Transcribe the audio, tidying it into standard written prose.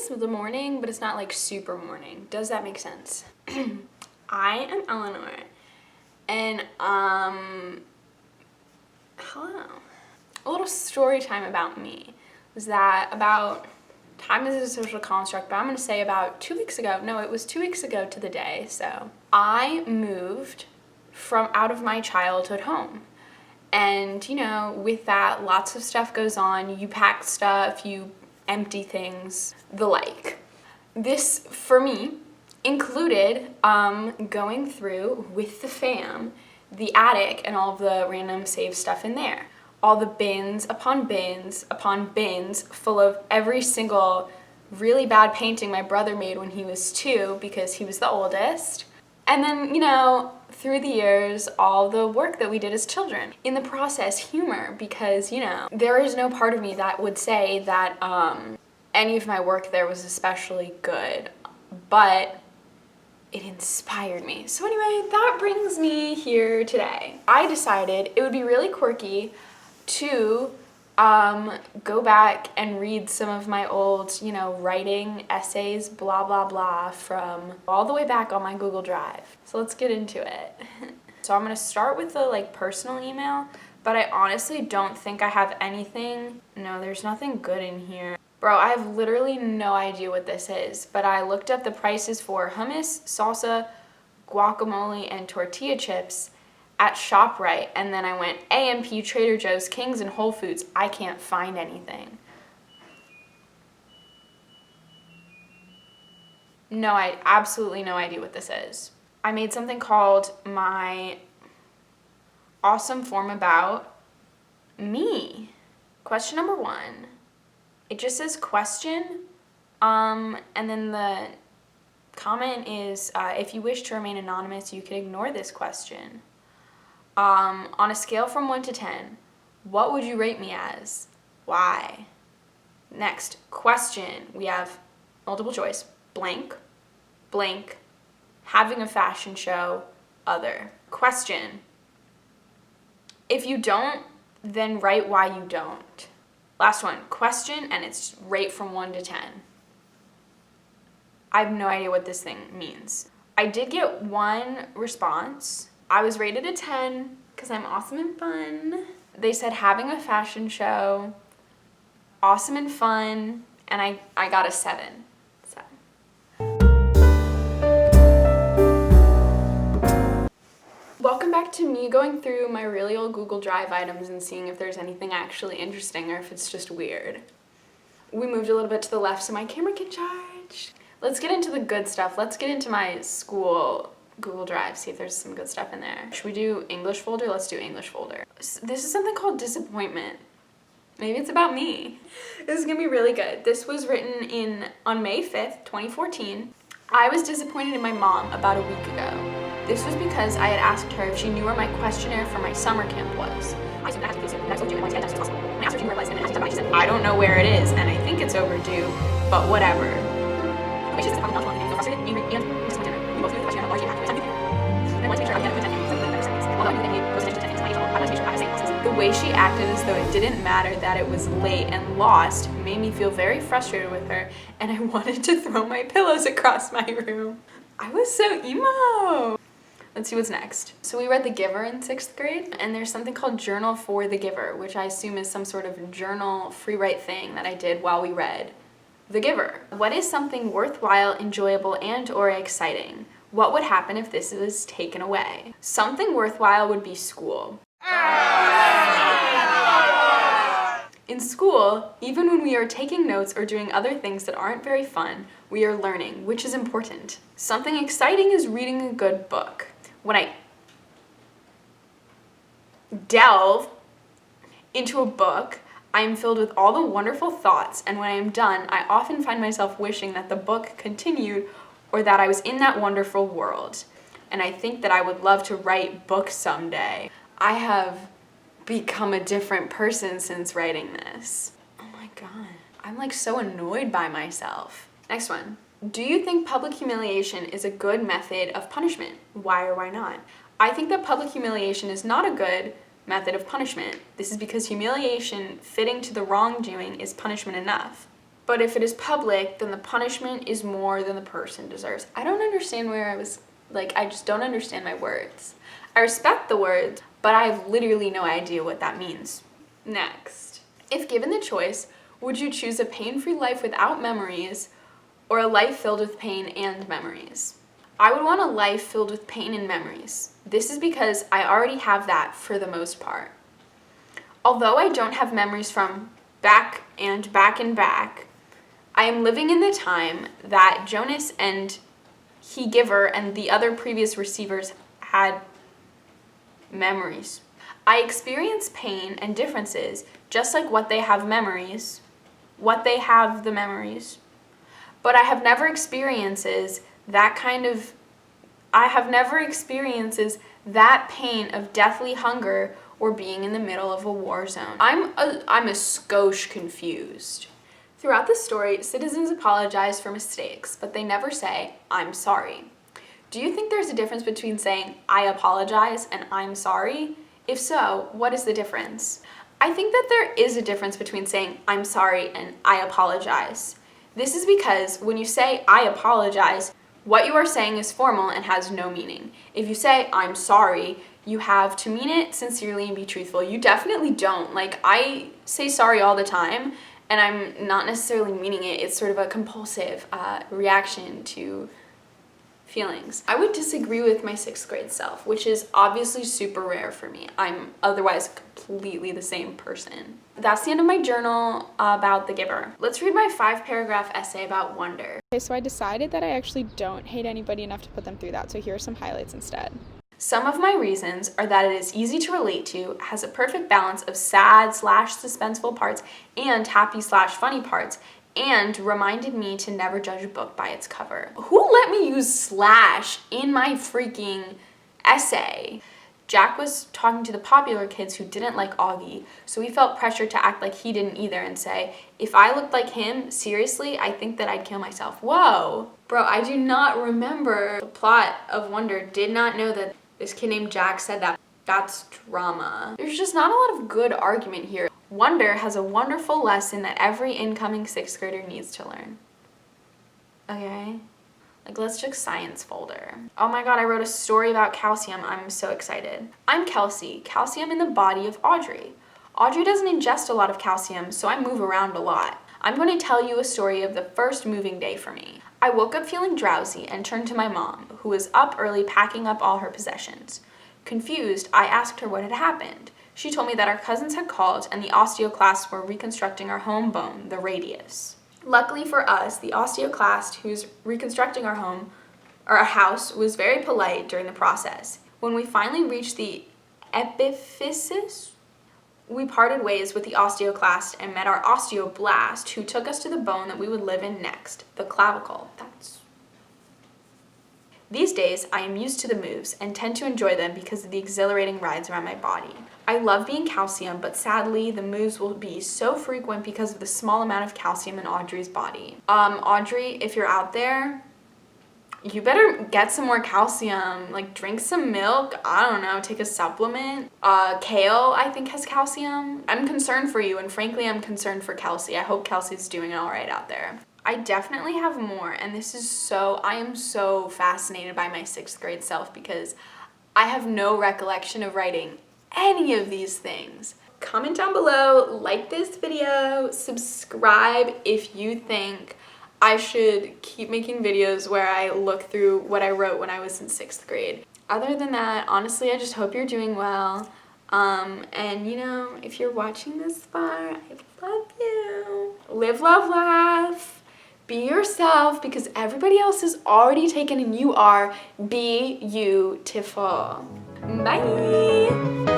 it's the morning, but it's not like super morning. Does that make sense? I am Eleanor, and hello. A little story time about me was that time is a social construct, but I'm gonna say about 2 weeks ago, no, it was 2 weeks ago to the day, so I moved from out of my childhood home. And, you know, with that, lots of stuff goes on. You pack stuff, you empty things, the like. This, for me, included going through with the fam the attic and all of the random saved stuff in there. All the bins upon bins upon bins full of every single really bad painting my brother made when he was 2 because he was the oldest. And then, you know, through the years, all the work that we did as children. In the process, humor, because, you know, there is no part of me that would say that any of my work there was especially good, but it inspired me. So anyway, that brings me here today. I decided it would be really quirky to go back and read some of my old, you know, writing essays, blah, blah, blah, from all the way back on my Google Drive. So let's get into it. So I'm gonna start with the like personal email, but I honestly don't think I have anything. No, there's nothing good in here. Bro, I have literally no idea what this is, but I looked up the prices for hummus, salsa, guacamole, and tortilla chips at ShopRite, and then I went A&P, Trader Joe's, King's, and Whole Foods. I can't find anything. No, I absolutely no idea what this is. I made something called my awesome form about me. Question number 1. It just says question, and then the comment is, if you wish to remain anonymous, you can ignore this question. On a scale from 1 to 10, what would you rate me as? Why? Next, question. We have multiple choice. Blank, blank, having a fashion show, other. Question. If you don't, then write why you don't. Last one, question, and it's rate from 1 to 10. I have no idea what this thing means. I did get one response. I was rated a 10 because I'm awesome and fun. They said having a fashion show, awesome and fun, and I got a 7. So. Welcome back to me going through my really old Google Drive items and seeing if there's anything actually interesting or if it's just weird. We moved a little bit to the left so my camera can charge. Let's get into the good stuff. Let's get into my school Google Drive, see if there's some good stuff in there. Should we do English folder? Let's do English folder. This is something called disappointment. Maybe it's about me. This is gonna be really good. This was written on May 5th, 2014. I was disappointed in my mom about a week ago. This was because I had asked her if she knew where my questionnaire for my summer camp was. I don't know where it is, and I think it's overdue, but whatever. The way she acted as though it didn't matter that it was late and lost made me feel very frustrated with her, and I wanted to throw my pillows across my room. I was so emo! Let's see what's next. So we read The Giver in 6th grade, and there's something called Journal for the Giver, which I assume is some sort of journal free write thing that I did while we read The Giver. What is something worthwhile, enjoyable, and or exciting? What would happen if this was taken away? Something worthwhile would be school. In school, even when we are taking notes or doing other things that aren't very fun, we are learning, which is important. Something exciting is reading a good book. When I delve into a book, I am filled with all the wonderful thoughts, and when I am done, I often find myself wishing that the book continued or that I was in that wonderful world. And I think that I would love to write books someday. I have become a different person since writing this. Oh my god. I'm like so annoyed by myself. Next one. Do you think public humiliation is a good method of punishment? Why or why not? I think that public humiliation is not a good method of punishment. This is because humiliation fitting to the wrongdoing is punishment enough. But if it is public, then the punishment is more than the person deserves. I don't understand where I just don't understand my words. I respect the words, but I have literally no idea what that means. Next. If given the choice, would you choose a pain-free life without memories or a life filled with pain and memories? I would want a life filled with pain and memories. This is because I already have that for the most part. Although I don't have memories from back and back and back, I am living in the time that Jonas and He Giver and the other previous receivers had memories. I experience pain and differences just like what they have memories, but I have never experiences that pain of deathly hunger or being in the middle of a war zone. I'm a skosh confused. Throughout the story, citizens apologize for mistakes, but they never say, "I'm sorry." Do you think there's a difference between saying, "I apologize" and "I'm sorry"? If so, what is the difference? I think that there is a difference between saying, "I'm sorry" and "I apologize." This is because when you say, "I apologize," what you are saying is formal and has no meaning. If you say, "I'm sorry," you have to mean it sincerely and be truthful. You definitely don't. Like, I say sorry all the time, and I'm not necessarily meaning it. It's sort of a compulsive reaction to feelings. I would disagree with my 6th grade self, which is obviously super rare for me. I'm otherwise completely the same person. That's the end of my journal about The Giver. Let's read my 5-paragraph essay about wonder. Okay, so I decided that I actually don't hate anybody enough to put them through that, so here are some highlights instead. Some of my reasons are that it is easy to relate to, has a perfect balance of sad/suspenseful parts and happy/funny parts, and reminded me to never judge a book by its cover. Who let me use slash in my freaking essay? Jack was talking to the popular kids who didn't like Augie, so he felt pressure to act like he didn't either and say, "If I looked like him, seriously, I think that I'd kill myself." Whoa. Bro, I do not remember the plot of Wonder. Did not know that this kid named Jack said that. That's drama. There's just not a lot of good argument here. Wonder has a wonderful lesson that every incoming 6th grader needs to learn. Okay? Like, let's check science folder. Oh my god, I wrote a story about calcium. I'm so excited. I'm Kelsey, calcium in the body of Audrey. Audrey doesn't ingest a lot of calcium, so I move around a lot. I'm going to tell you a story of the first moving day for me. I woke up feeling drowsy and turned to my mom, who was up early packing up all her possessions. Confused, I asked her what had happened. She told me that our cousins had called and the osteoclasts were reconstructing our home bone, the radius. Luckily for us, the osteoclast who's reconstructing our house was very polite during the process. When we finally reached the epiphysis, we parted ways with the osteoclast and met our osteoblast, who took us to the bone that we would live in next, the clavicle. These days, I am used to the moves and tend to enjoy them because of the exhilarating rides around my body. I love being calcium, but sadly, the moves will be so frequent because of the small amount of calcium in Audrey's body. Audrey, if you're out there, you better get some more calcium. Like, drink some milk, I don't know, take a supplement. Kale, I think, has calcium. I'm concerned for you, and frankly, I'm concerned for Kelsey. I hope Kelsey's doing all right out there. I definitely have more, and I am so fascinated by my 6th grade self because I have no recollection of writing any of these things. Comment down below, like this video, subscribe if you think I should keep making videos where I look through what I wrote when I was in 6th grade. Other than that, honestly, I just hope you're doing well. And you know, if you're watching this far, I love you. Live, love, laugh. Be yourself because everybody else is already taken and you are beautiful. Bye.